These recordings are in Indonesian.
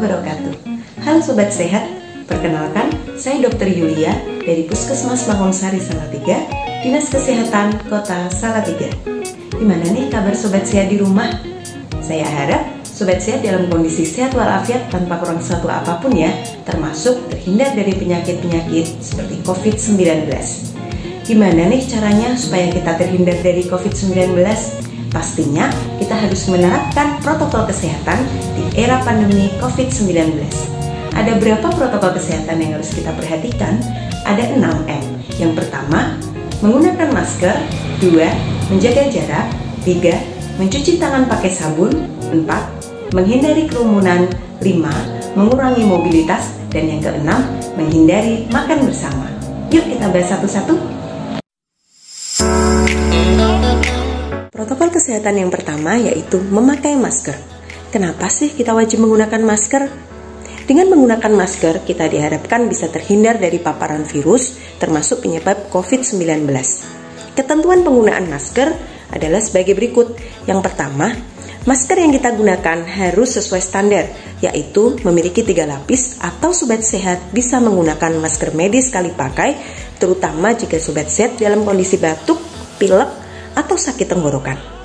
wabarakatuh. Halo Sobat Sehat, perkenalkan saya Dr. Yulia dari Puskesmas Mangunsari Salatiga, Dinas Kesehatan Kota Salatiga. Gimana nih kabar Sobat Sehat di rumah? Saya harap Sobat Sehat dalam kondisi sehat walafiat tanpa kurang satu apapun ya, termasuk terhindar dari penyakit-penyakit seperti COVID-19. Gimana nih caranya supaya kita terhindar dari COVID-19? Pastinya kita harus menerapkan protokol kesehatan di era pandemi COVID-19. Ada berapa protokol kesehatan yang harus kita perhatikan? Ada 6M. Yang pertama, menggunakan masker. 2. Menjaga jarak. 3. Mencuci tangan pakai sabun. 4. Menghindari kerumunan. 5. Mengurangi mobilitas. Dan yang keenam, menghindari makan bersama. Yuk kita bahas satu-satu. Protokol kesehatan yang pertama yaitu memakai masker. Kenapa sih kita wajib menggunakan masker? Dengan menggunakan masker, kita diharapkan bisa terhindar dari paparan virus, termasuk penyebab COVID-19. Ketentuan penggunaan masker adalah sebagai berikut. Yang pertama, masker yang kita gunakan harus sesuai standar, yaitu memiliki 3 lapis atau Sobat Sehat bisa menggunakan masker medis sekali pakai, terutama jika Sobat Sehat dalam kondisi batuk, pilek, atau sakit tenggorokan.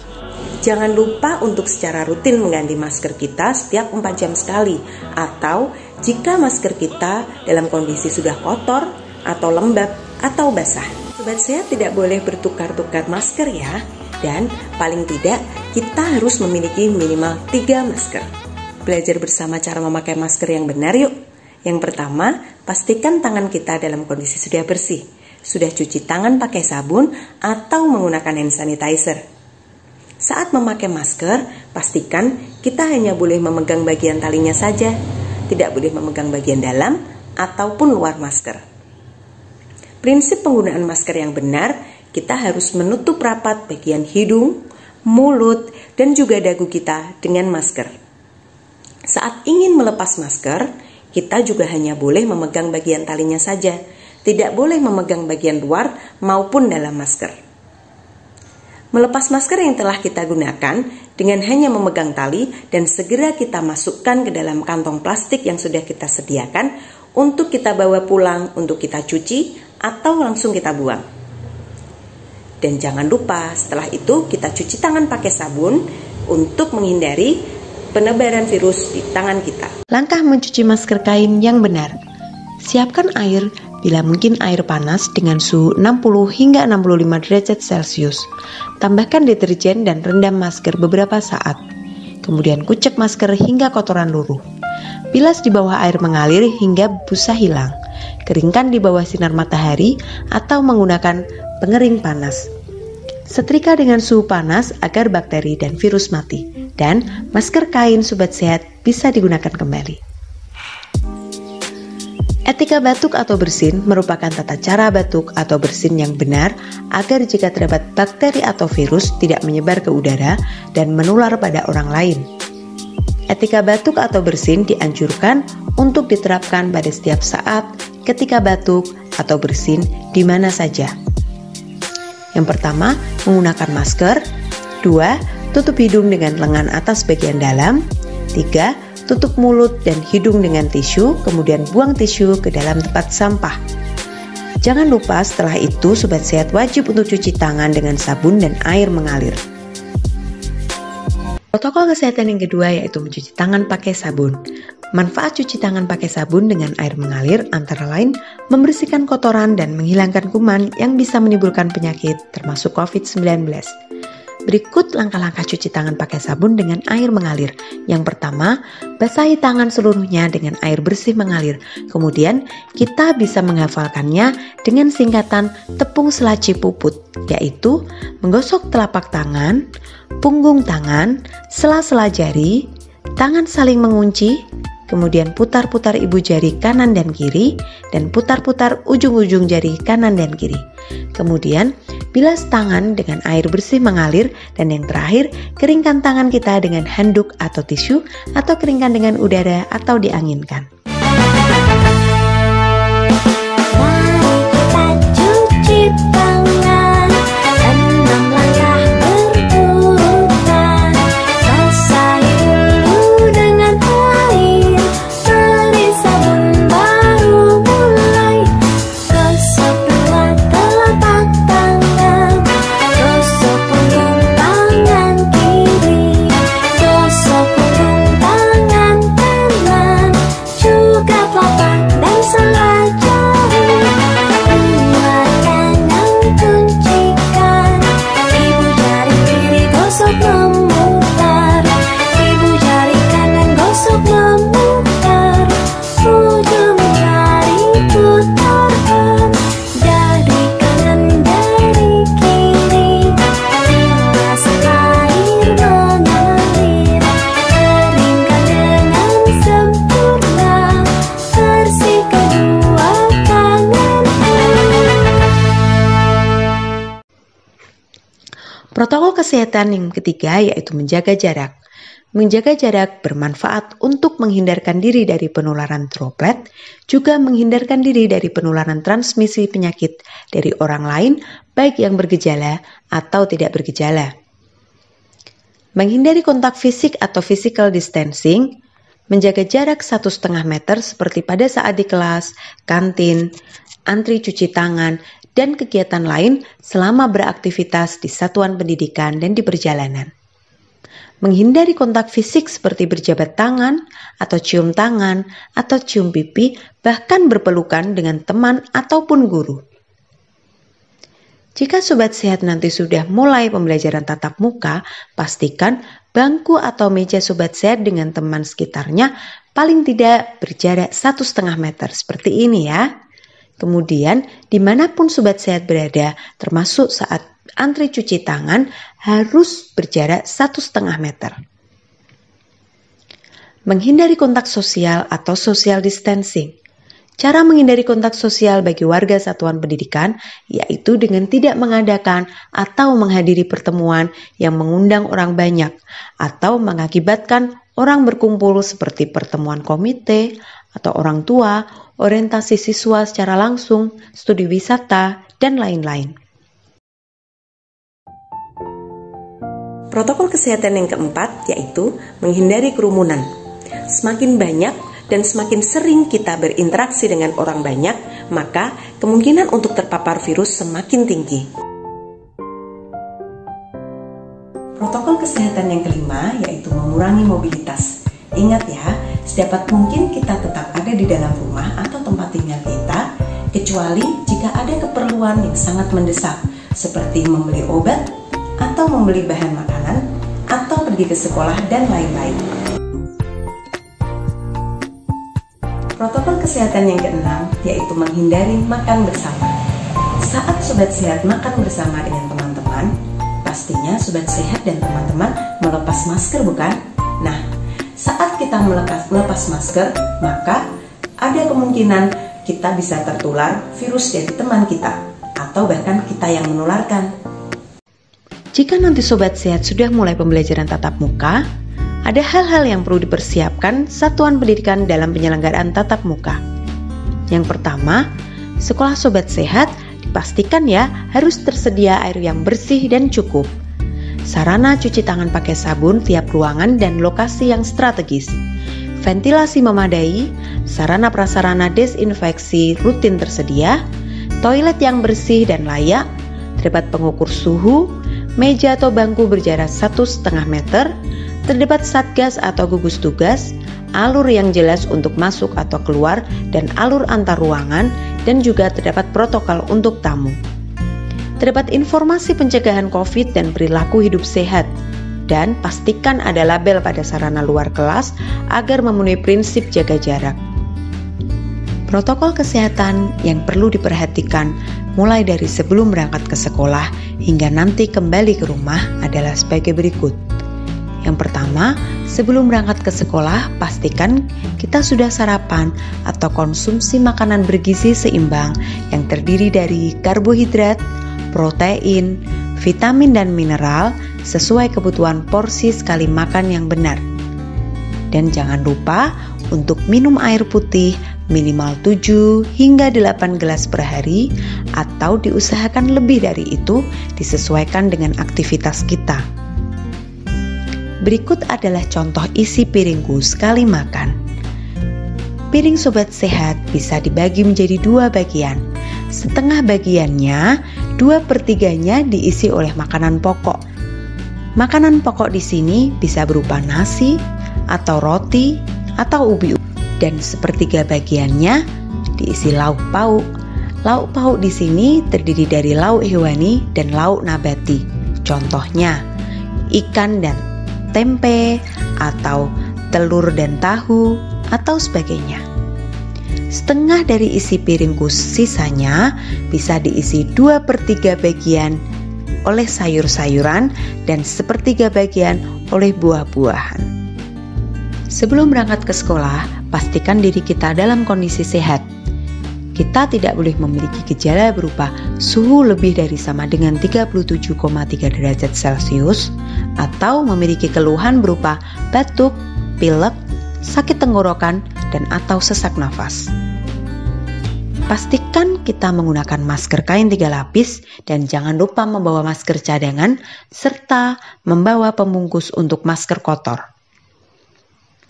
Jangan lupa untuk secara rutin mengganti masker kita setiap 4 jam sekali, atau jika masker kita dalam kondisi sudah kotor atau lembab atau basah. Sobat Sehat tidak boleh bertukar-tukar masker ya, dan paling tidak kita harus memiliki minimal 3 masker. Belajar bersama cara memakai masker yang benar yuk. Yang pertama, pastikan tangan kita dalam kondisi sudah bersih. Sudah cuci tangan pakai sabun atau menggunakan hand sanitizer. Saat memakai masker, pastikan kita hanya boleh memegang bagian talinya saja, tidak boleh memegang bagian dalam ataupun luar masker. Prinsip penggunaan masker yang benar, kita harus menutup rapat bagian hidung, mulut, dan juga dagu kita dengan masker. Saat ingin melepas masker, kita juga hanya boleh memegang bagian talinya saja, tidak boleh memegang bagian luar maupun dalam masker. Melepas masker yang telah kita gunakan dengan hanya memegang tali dan segera kita masukkan ke dalam kantong plastik yang sudah kita sediakan untuk kita bawa pulang, untuk kita cuci atau langsung kita buang. Dan jangan lupa setelah itu kita cuci tangan pakai sabun untuk menghindari penebaran virus di tangan kita. Langkah mencuci masker kain yang benar. Siapkan air, bila mungkin air panas dengan suhu 60 hingga 65 derajat Celcius. Tambahkan deterjen dan rendam masker beberapa saat. Kemudian kucek masker hingga kotoran luruh. Bilas di bawah air mengalir hingga busa hilang. Keringkan di bawah sinar matahari atau menggunakan pengering panas. Setrika dengan suhu panas agar bakteri dan virus mati. Dan masker kain Sobat Sehat bisa digunakan kembali. Etika batuk atau bersin merupakan tata cara batuk atau bersin yang benar agar jika terdapat bakteri atau virus tidak menyebar ke udara dan menular pada orang lain. Etika batuk atau bersin dianjurkan untuk diterapkan pada setiap saat ketika batuk atau bersin di mana saja. Yang pertama, menggunakan masker. 2. Tutup hidung dengan lengan atas bagian dalam. 3. Tutup mulut dan hidung dengan tisu, kemudian buang tisu ke dalam tempat sampah. Jangan lupa setelah itu Sobat Sehat wajib untuk cuci tangan dengan sabun dan air mengalir. Protokol kesehatan yang kedua yaitu mencuci tangan pakai sabun. Manfaat cuci tangan pakai sabun dengan air mengalir antara lain membersihkan kotoran dan menghilangkan kuman yang bisa menimbulkan penyakit termasuk COVID-19. Berikut langkah-langkah cuci tangan pakai sabun dengan air mengalir. Yang pertama, basahi tangan seluruhnya dengan air bersih mengalir. Kemudian, kita bisa menghafalkannya dengan singkatan tepung selaci puput, yaitu menggosok telapak tangan, punggung tangan, sela-sela jari, tangan saling mengunci, kemudian putar-putar ibu jari kanan dan kiri, dan putar-putar ujung-ujung jari kanan dan kiri. Kemudian, bilas tangan dengan air bersih mengalir, dan yang terakhir, keringkan tangan kita dengan handuk atau tisu, atau keringkan dengan udara atau dianginkan. Protokol kesehatan yang ketiga yaitu menjaga jarak. Menjaga jarak bermanfaat untuk menghindarkan diri dari penularan droplet, juga menghindarkan diri dari penularan transmisi penyakit dari orang lain, baik yang bergejala atau tidak bergejala. Menghindari kontak fisik atau physical distancing, menjaga jarak 1,5 meter seperti pada saat di kelas, kantin, antri cuci tangan, dan kegiatan lain selama beraktivitas di satuan pendidikan dan di perjalanan. Menghindari kontak fisik seperti berjabat tangan, atau cium tangan, atau cium pipi, bahkan berpelukan dengan teman ataupun guru. Jika Sobat Sehat nanti sudah mulai pembelajaran tatap muka, pastikan bangku atau meja Sobat Sehat dengan teman sekitarnya paling tidak berjarak 1,5 meter seperti ini ya. Kemudian dimanapun Sobat Sehat berada, termasuk saat antri cuci tangan, harus berjarak 1,5 meter. Menghindari kontak sosial atau social distancing. Cara menghindari kontak sosial bagi warga satuan pendidikan yaitu dengan tidak mengadakan atau menghadiri pertemuan yang mengundang orang banyak atau mengakibatkan orang berkumpul seperti pertemuan komite atau orang tua, orientasi siswa secara langsung, studi wisata, dan lain-lain. Protokol kesehatan yang keempat yaitu menghindari kerumunan. Semakin banyak dan semakin sering kita berinteraksi dengan orang banyak, maka kemungkinan untuk terpapar virus semakin tinggi. Protokol kesehatan yang kelima yaitu mengurangi mobilitas. Ingat ya, sedapat mungkin kita tetap ada di dalam rumah atau tempat tinggal kita, kecuali jika ada keperluan yang sangat mendesak, seperti membeli obat, atau membeli bahan makanan, atau pergi ke sekolah, dan lain-lain. Protokol kesehatan yang keenam yaitu menghindari makan bersama. Saat Sobat Sehat makan bersama dengan teman-teman, pastinya Sobat Sehat dan teman-teman melepas masker, bukan? Nah, saat kita melepas masker, maka ada kemungkinan kita bisa tertular virus dari teman kita, atau bahkan kita yang menularkan. Jika nanti Sobat Sehat sudah mulai pembelajaran tatap muka, ada hal-hal yang perlu dipersiapkan satuan pendidikan dalam penyelenggaraan tatap muka. Yang pertama, sekolah Sobat Sehat dipastikan ya harus tersedia air yang bersih dan cukup. Sarana cuci tangan pakai sabun tiap ruangan dan lokasi yang strategis. Ventilasi memadai, sarana prasarana desinfeksi rutin tersedia, toilet yang bersih dan layak, terdapat pengukur suhu, meja atau bangku berjarak 1,5 meter, terdapat satgas atau gugus tugas, alur yang jelas untuk masuk atau keluar dan alur antar ruangan, dan juga terdapat protokol untuk tamu. Terdapat informasi pencegahan COVID dan perilaku hidup sehat, dan pastikan ada label pada sarana luar kelas agar memenuhi prinsip jaga jarak. Protokol kesehatan yang perlu diperhatikan mulai dari sebelum berangkat ke sekolah hingga nanti kembali ke rumah adalah sebagai berikut. Yang pertama, sebelum berangkat ke sekolah, pastikan kita sudah sarapan atau konsumsi makanan bergizi seimbang yang terdiri dari karbohidrat, protein, vitamin dan mineral sesuai kebutuhan porsi sekali makan yang benar. Dan jangan lupa untuk minum air putih minimal 7 hingga 8 gelas per hari, atau diusahakan lebih dari itu disesuaikan dengan aktivitas kita. Berikut adalah contoh isi piringku sekali makan. Piring Sobat Sehat bisa dibagi menjadi 2 bagian. Setengah bagiannya, 2/3-nya diisi oleh makanan pokok. Makanan pokok di sini bisa berupa nasi, atau roti, atau ubi. Dan 1/3 bagiannya diisi lauk pauk. Lauk pauk di sini terdiri dari lauk hewani dan lauk nabati. Contohnya, ikan dan tempe, atau telur dan tahu, atau sebagainya. Setengah dari isi piringku sisanya bisa diisi 2/3 bagian oleh sayur-sayuran dan 1/3 bagian oleh buah-buahan. Sebelum berangkat ke sekolah, pastikan diri kita dalam kondisi sehat. kita tidak boleh memiliki gejala berupa suhu lebih dari sama dengan 37,3 derajat Celcius atau memiliki keluhan berupa batuk, pilek, sakit tenggorokan, dan atau sesak nafas. Pastikan kita menggunakan masker kain 3 lapis dan jangan lupa membawa masker cadangan serta membawa pembungkus untuk masker kotor.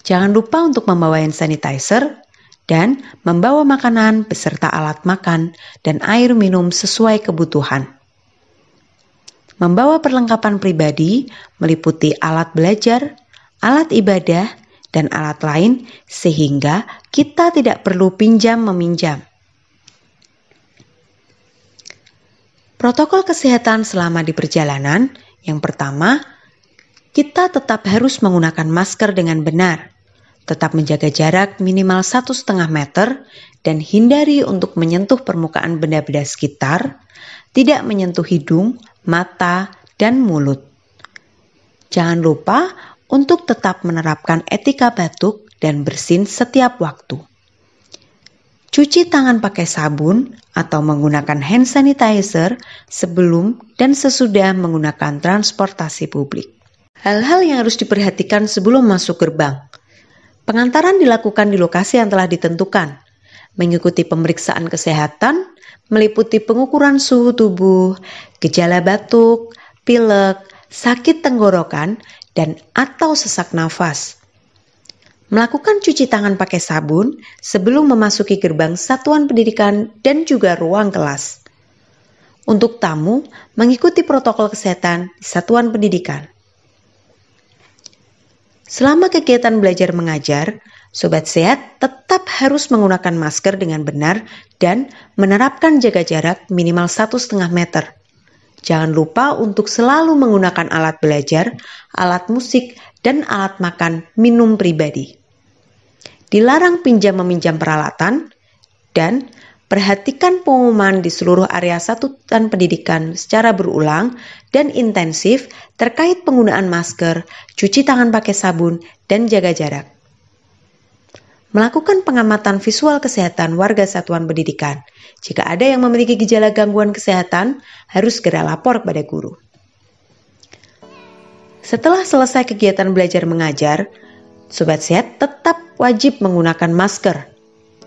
Jangan lupa untuk membawa hand sanitizer dan membawa makanan beserta alat makan dan air minum sesuai kebutuhan. Membawa perlengkapan pribadi meliputi alat belajar, alat ibadah, dan alat lain sehingga kita tidak perlu pinjam-meminjam. Protokol kesehatan selama di perjalanan, yang pertama, kita tetap harus menggunakan masker dengan benar. Tetap menjaga jarak minimal 1,5 meter dan hindari untuk menyentuh permukaan benda-benda sekitar, tidak menyentuh hidung, mata, dan mulut. Jangan lupa untuk tetap menerapkan etika batuk dan bersin setiap waktu. Cuci tangan pakai sabun atau menggunakan hand sanitizer sebelum dan sesudah menggunakan transportasi publik. Hal-hal yang harus diperhatikan sebelum masuk gerbang. Pengantaran dilakukan di lokasi yang telah ditentukan, mengikuti pemeriksaan kesehatan, meliputi pengukuran suhu tubuh, gejala batuk, pilek, sakit tenggorokan, dan atau sesak nafas. Melakukan cuci tangan pakai sabun sebelum memasuki gerbang satuan pendidikan dan juga ruang kelas. Untuk tamu, mengikuti protokol kesehatan di satuan pendidikan. Selama kegiatan belajar mengajar, Sobat Sehat tetap harus menggunakan masker dengan benar dan menerapkan jaga jarak minimal 1,5 meter. Jangan lupa untuk selalu menggunakan alat belajar, alat musik, dan alat makan minum pribadi. Dilarang pinjam-meminjam peralatan dan perhatikan pengumuman di seluruh area satuan pendidikan secara berulang dan intensif terkait penggunaan masker, cuci tangan pakai sabun, dan jaga jarak. Melakukan pengamatan visual kesehatan warga satuan pendidikan. Jika ada yang memiliki gejala gangguan kesehatan, harus segera lapor kepada guru. Setelah selesai kegiatan belajar mengajar, Sobat Sehat tetap wajib menggunakan masker.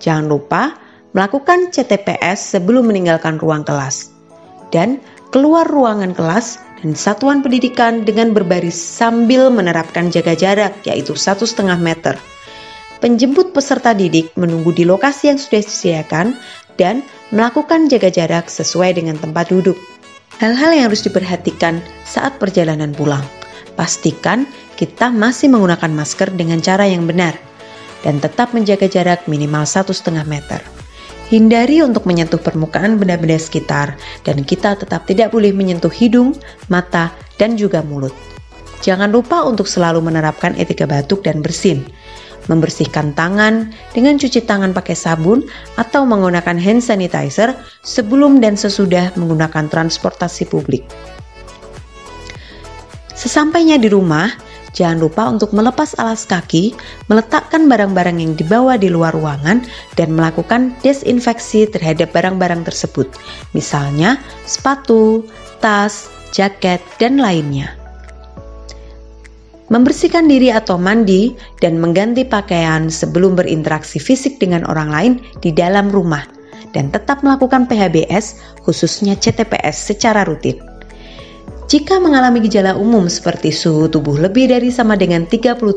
Jangan lupa melakukan CTPS sebelum meninggalkan ruang kelas dan keluar ruangan kelas dan satuan pendidikan dengan berbaris sambil menerapkan jaga jarak yaitu 1,5 meter. Penjemput peserta didik menunggu di lokasi yang sudah disediakan dan melakukan jaga jarak sesuai dengan tempat duduk. Hal-hal yang harus diperhatikan saat perjalanan pulang. Pastikan kita masih menggunakan masker dengan cara yang benar dan tetap menjaga jarak minimal 1,5 meter. Hindari untuk menyentuh permukaan benda-benda sekitar dan kita tetap tidak boleh menyentuh hidung, mata, dan juga mulut. Jangan lupa untuk selalu menerapkan etika batuk dan bersin. Membersihkan tangan dengan cuci tangan pakai sabun atau menggunakan hand sanitizer sebelum dan sesudah menggunakan transportasi publik. Sesampainya di rumah, jangan lupa untuk melepas alas kaki, meletakkan barang-barang yang dibawa di luar ruangan, dan melakukan desinfeksi terhadap barang-barang tersebut, misalnya sepatu, tas, jaket, dan lainnya. Membersihkan diri atau mandi dan mengganti pakaian sebelum berinteraksi fisik dengan orang lain di dalam rumah, dan tetap melakukan PHBS, khususnya CTPS secara rutin. Jika mengalami gejala umum seperti suhu tubuh lebih dari sama dengan 37,3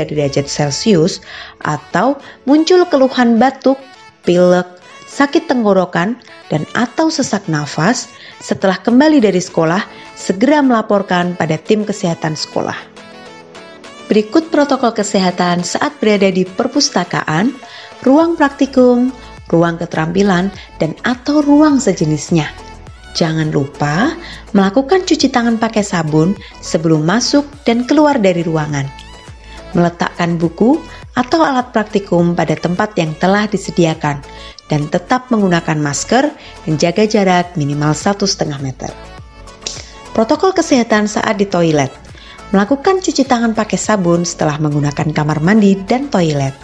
derajat Celcius atau muncul keluhan batuk, pilek, sakit tenggorokan, dan atau sesak nafas, setelah kembali dari sekolah, segera melaporkan pada tim kesehatan sekolah. Berikut protokol kesehatan saat berada di perpustakaan, ruang praktikum, ruang keterampilan, dan atau ruang sejenisnya. Jangan lupa melakukan cuci tangan pakai sabun sebelum masuk dan keluar dari ruangan. Meletakkan buku atau alat praktikum pada tempat yang telah disediakan dan tetap menggunakan masker dan jaga jarak minimal 1,5 meter. Protokol kesehatan saat di toilet. Melakukan cuci tangan pakai sabun setelah menggunakan kamar mandi dan toilet.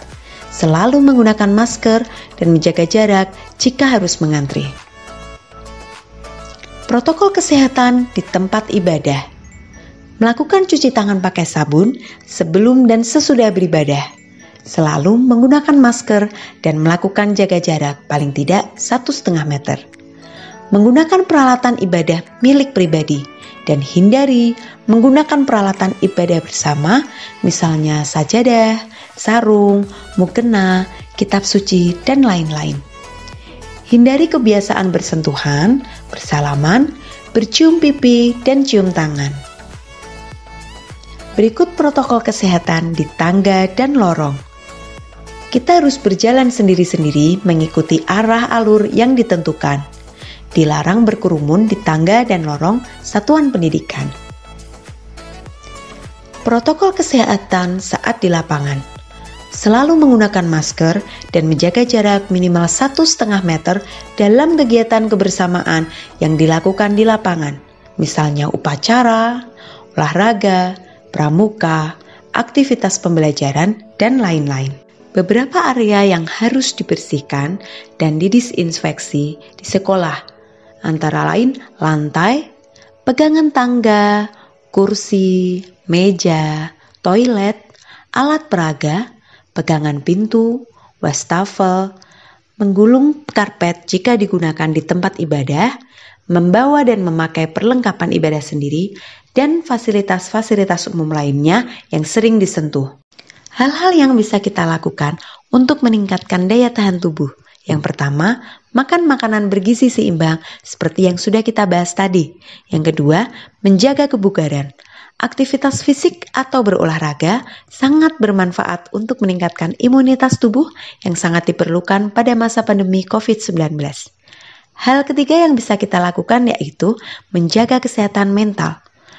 selalu menggunakan masker dan menjaga jarak jika harus mengantri. Protokol kesehatan di tempat ibadah. Melakukan cuci tangan pakai sabun sebelum dan sesudah beribadah. Selalu menggunakan masker dan melakukan jaga jarak paling tidak 1,5 meter. Menggunakan peralatan ibadah milik pribadi dan hindari menggunakan peralatan ibadah bersama, misalnya sajadah, sarung, mukena, kitab suci, dan lain-lain. Hindari kebiasaan bersentuhan, bersalaman, bercium pipi, dan cium tangan. Berikut protokol kesehatan di tangga dan lorong. Kita harus berjalan sendiri-sendiri mengikuti arah alur yang ditentukan. Dilarang berkerumun di tangga dan lorong satuan pendidikan. Protokol kesehatan saat di lapangan. Selalu menggunakan masker dan menjaga jarak minimal 1,5 meter dalam kegiatan kebersamaan yang dilakukan di lapangan, misalnya upacara, olahraga, pramuka, aktivitas pembelajaran, dan lain-lain. Beberapa area yang harus dibersihkan dan didisinfeksi di sekolah, antara lain lantai, pegangan tangga, kursi, meja, toilet, alat peraga, pegangan pintu, wastafel, menggulung karpet jika digunakan di tempat ibadah, membawa dan memakai perlengkapan ibadah sendiri, dan fasilitas-fasilitas umum lainnya yang sering disentuh. Hal-hal yang bisa kita lakukan untuk meningkatkan daya tahan tubuh. Yang pertama, makan makanan bergizi seimbang seperti yang sudah kita bahas tadi. Yang kedua, menjaga kebugaran. Aktivitas fisik atau berolahraga sangat bermanfaat untuk meningkatkan imunitas tubuh yang sangat diperlukan pada masa pandemi COVID-19. Hal ketiga yang bisa kita lakukan yaitu menjaga kesehatan mental.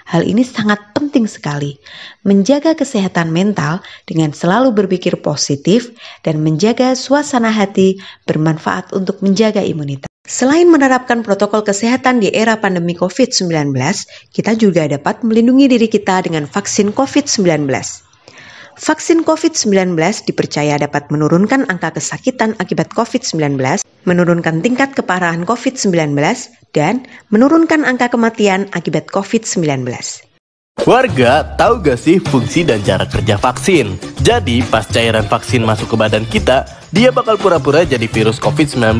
Hal ini sangat penting sekali. Menjaga kesehatan mental dengan selalu berpikir positif dan menjaga suasana hati bermanfaat untuk menjaga imunitas. Selain menerapkan protokol kesehatan di era pandemi COVID-19, kita juga dapat melindungi diri kita dengan vaksin COVID-19. Vaksin COVID-19 dipercaya dapat menurunkan angka kesakitan akibat COVID-19, menurunkan tingkat keparahan COVID-19, dan menurunkan angka kematian akibat COVID-19. Warga, tahu gak sih fungsi dan cara kerja vaksin? Jadi, pas cairan vaksin masuk ke badan kita, dia bakal pura-pura jadi virus COVID-19.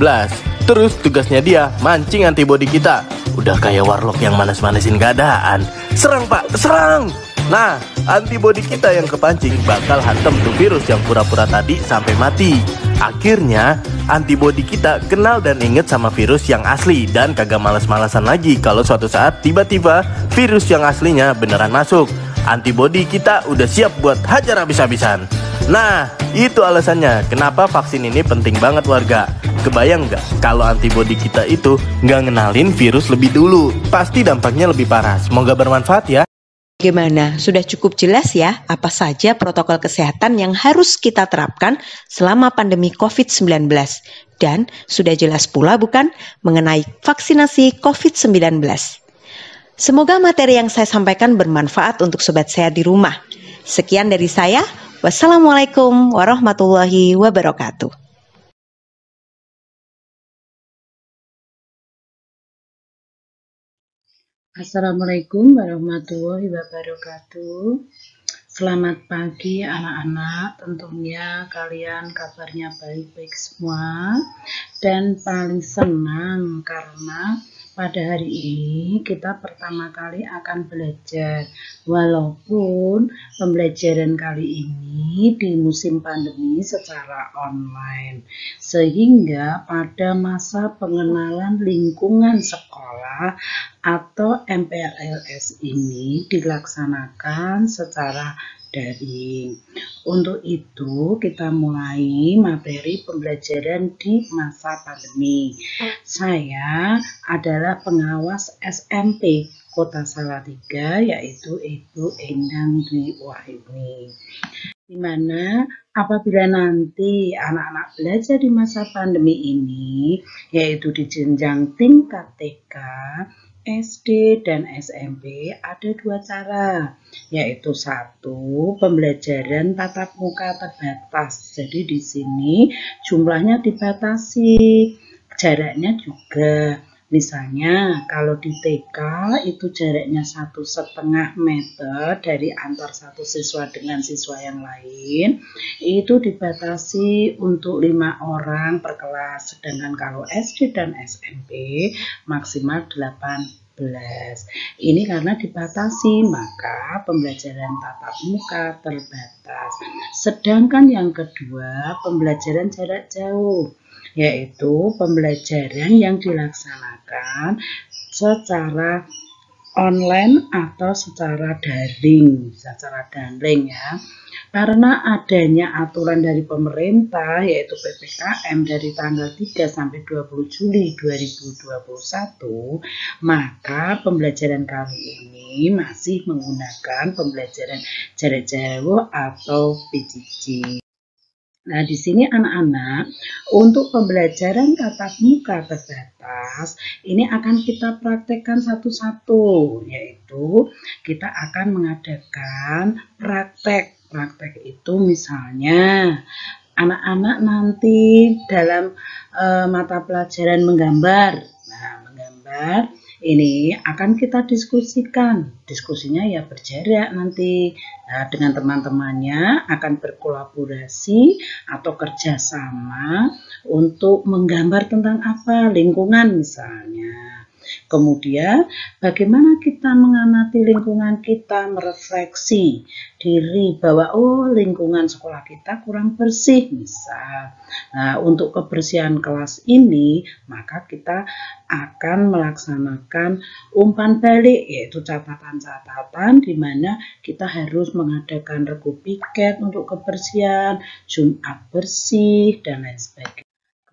Terus tugasnya dia mancing antibodi kita. Udah kayak warlock yang manas-manasin keadaan. Serang pak, serang! Nah, antibodi kita yang kepancing bakal hantam tuh virus yang pura-pura tadi sampai mati. Akhirnya, antibodi kita kenal dan inget sama virus yang asli dan kagak males-malesan lagi kalau suatu saat tiba-tiba virus yang aslinya beneran masuk. Antibodi kita udah siap buat hajar habis-habisan. Nah, itu alasannya kenapa vaksin ini penting banget warga. Kebayang nggak kalau antibodi kita itu nggak ngenalin virus lebih dulu? Pasti dampaknya lebih parah. Semoga bermanfaat ya. Bagaimana? Sudah cukup jelas ya apa saja protokol kesehatan yang harus kita terapkan selama pandemi COVID-19. Dan sudah jelas pula bukan mengenai vaksinasi COVID-19. Semoga materi yang saya sampaikan bermanfaat untuk sobat sehat di rumah. Sekian dari saya. Wassalamualaikum warahmatullahi wabarakatuh. Assalamualaikum warahmatullahi wabarakatuh. Selamat pagi anak-anak, tentunya kalian kabarnya baik-baik semua. Dan paling senang karena pada hari ini kita pertama kali akan belajar. Walaupun pembelajaran kali ini di musim pandemi secara online. Sehingga pada masa pengenalan lingkungan sekolah atau MPLS ini dilaksanakan secara daring. Untuk itu kita mulai materi pembelajaran di masa pandemi. Saya adalah pengawas SMP Kota Salatiga, yaitu Ibu Endang Dwi Wahyuni. Di mana apabila nanti anak-anak belajar di masa pandemi ini, yaitu di jenjang tingkat TK, SD dan SMP ada dua cara, yaitu satu, pembelajaran tatap muka terbatas. Jadi di sini jumlahnya dibatasi, jaraknya juga. Misalnya kalau di TK itu jaraknya 1,5 meter dari antar satu siswa dengan siswa yang lain, itu dibatasi untuk 5 orang per kelas. Sedangkan kalau SD dan SMP maksimal 18. Ini karena dibatasi, maka pembelajaran tatap muka terbatas. Sedangkan yang kedua, pembelajaran jarak jauh, yaitu pembelajaran yang dilaksanakan secara online atau secara daring, ya. Karena adanya aturan dari pemerintah yaitu PPKM dari tanggal 3 sampai 20 Juli 2021, maka pembelajaran kali ini masih menggunakan pembelajaran jarak jauh atau PJJ. Nah, di sini anak-anak, untuk pembelajaran tatap muka terbatas, ini akan kita praktekkan satu-satu, yaitu kita akan mengadakan praktek. Praktek itu misalnya, anak-anak nanti dalam mata pelajaran menggambar. Nah, menggambar ini akan kita diskusikan. Diskusinya ya berjarak nanti. Nah, dengan teman-temannya akan berkolaborasi atau kerjasama untuk menggambar tentang apa? Lingkungan misalnya. Kemudian bagaimana kita mengamati lingkungan kita, merefleksi diri bahwa lingkungan sekolah kita kurang bersih misal. Nah, untuk kebersihan kelas ini maka kita akan melaksanakan umpan balik, yaitu catatan-catatan di mana kita harus mengadakan regu piket untuk kebersihan, Jumat bersih, dan lain sebagainya.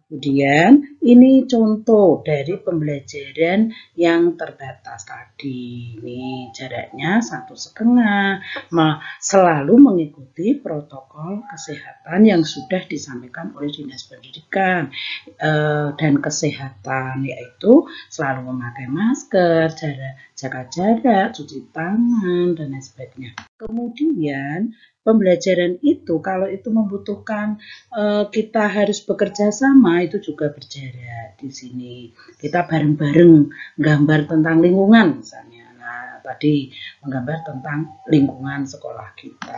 Kemudian ini contoh dari pembelajaran yang terbatas tadi. Ini jaraknya 1,5, selalu mengikuti protokol kesehatan yang sudah disampaikan oleh Dinas Pendidikan dan Kesehatan, yaitu selalu memakai masker, jaga jarak, cuci tangan, dan lain sebagainya. Kemudian pembelajaran itu kalau itu membutuhkan kita harus bekerja sama, itu juga berjarak. Di sini kita bareng-bareng gambar tentang lingkungan misalnya. Nah, tadi menggambar tentang lingkungan sekolah kita.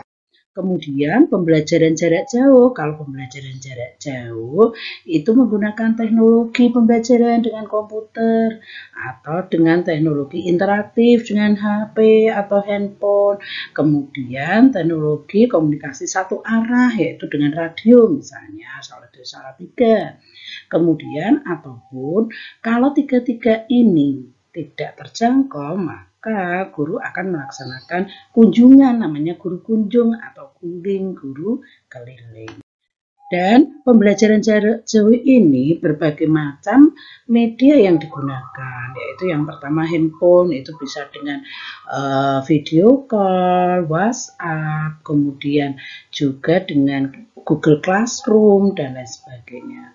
Kemudian pembelajaran jarak jauh, kalau pembelajaran jarak jauh itu menggunakan teknologi pembelajaran dengan komputer atau dengan teknologi interaktif dengan HP atau handphone. Kemudian teknologi komunikasi satu arah yaitu dengan radio misalnya, Salatiga. Kemudian ataupun kalau tiga-tiga ini tidak terjangkau, maka guru akan melaksanakan kunjungan, namanya guru kunjung atau guling, guru keliling. Dan pembelajaran jarak jauh ini berbagai macam media yang digunakan, yaitu yang pertama handphone, itu bisa dengan video call, WhatsApp, kemudian juga dengan Google Classroom, dan lain sebagainya.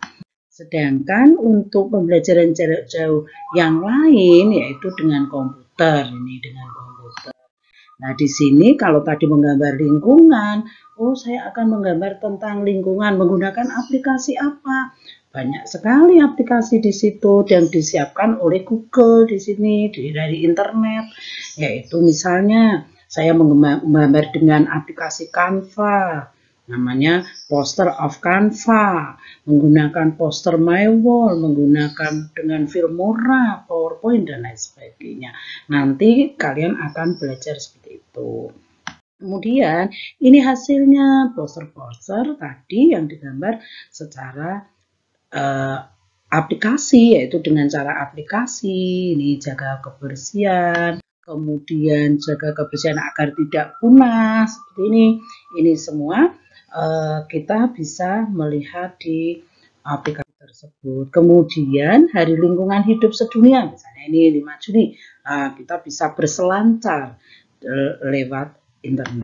Sedangkan untuk pembelajaran jarak jauh yang lain yaitu dengan komputer, Nah, di sini kalau tadi menggambar lingkungan, saya akan menggambar tentang lingkungan menggunakan aplikasi apa? Banyak sekali aplikasi di situ yang disiapkan oleh Google di sini dari internet, yaitu misalnya saya menggambar dengan aplikasi Canva. Namanya poster of Canva, menggunakan poster My Wall, menggunakan dengan Filmora, PowerPoint, dan lain sebagainya. Nanti kalian akan belajar seperti itu. Kemudian ini hasilnya poster-poster tadi yang digambar secara aplikasi, yaitu dengan cara aplikasi. Ini jaga kebersihan, kemudian jaga kebersihan agar tidak punah, seperti ini. Ini semua kita bisa melihat di aplikasi tersebut. Kemudian Hari Lingkungan Hidup Sedunia, misalnya ini 5 Juni, kita bisa berselancar lewat internet.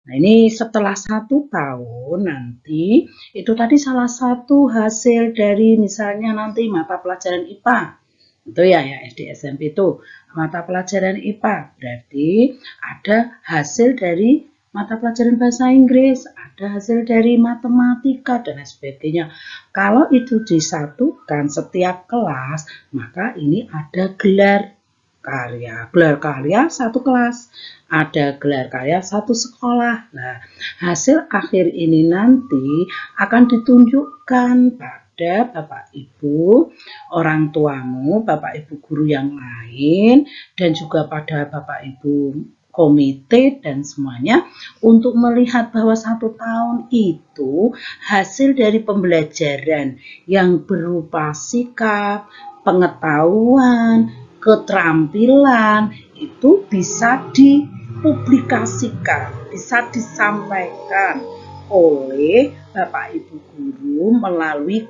Nah, ini setelah 1 tahun nanti, itu tadi salah satu hasil dari misalnya nanti mata pelajaran IPA. Itu ya SD SMP itu mata pelajaran IPA. Berarti ada hasil dari mata pelajaran bahasa Inggris, ada hasil dari matematika dan sebagainya. Kalau itu disatukan setiap kelas, maka ini ada gelar karya. Gelar karya satu kelas, ada gelar karya satu sekolah. Nah, hasil akhir ini nanti akan ditunjukkan pada Bapak Ibu, orang tuamu, Bapak Ibu guru yang lain, dan juga pada Bapak Ibu komite dan semuanya untuk melihat bahwa 1 tahun itu hasil dari pembelajaran yang berupa sikap, pengetahuan, keterampilan itu bisa dipublikasikan, bisa disampaikan oleh Bapak Ibu guru melalui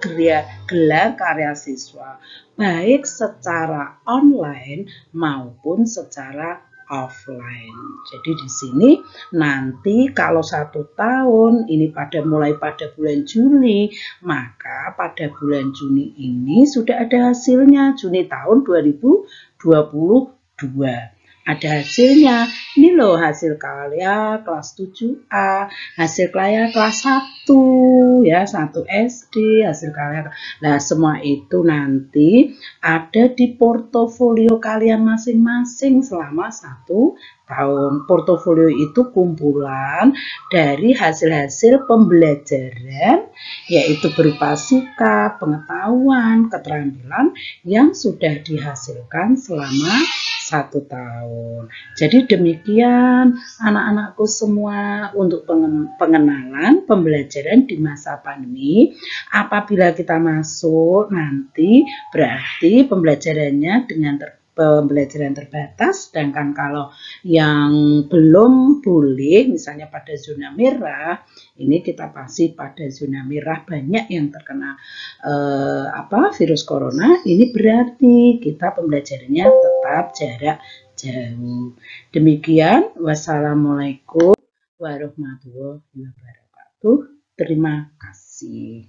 gelar karya siswa, baik secara online maupun secara offline. Jadi di sini nanti kalau 1 tahun ini mulai pada bulan Juni, maka pada bulan Juni ini sudah ada hasilnya, Juni tahun 2022. Ada hasilnya. Ini loh hasil karya kelas 7A, hasil karya kelas 1 ya, 1 SD, hasil karya. Nah, semua itu nanti ada di portofolio kalian masing-masing selama 1 tahun. Portofolio itu kumpulan dari hasil-hasil pembelajaran, yaitu berupa sikap, pengetahuan, keterampilan yang sudah dihasilkan selama 1 tahun. Jadi demikian anak-anakku semua untuk pengenalan pembelajaran di masa pandemi. Apabila kita masuk nanti berarti pembelajarannya dengan pembelajaran terbatas, sedangkan kalau yang belum boleh misalnya pada zona merah, ini kita pasti pada zona merah banyak yang terkena virus corona, ini berarti kita pembelajarannya tetap jarak jauh. Demikian, wassalamualaikum warahmatullahi wabarakatuh. Terima kasih.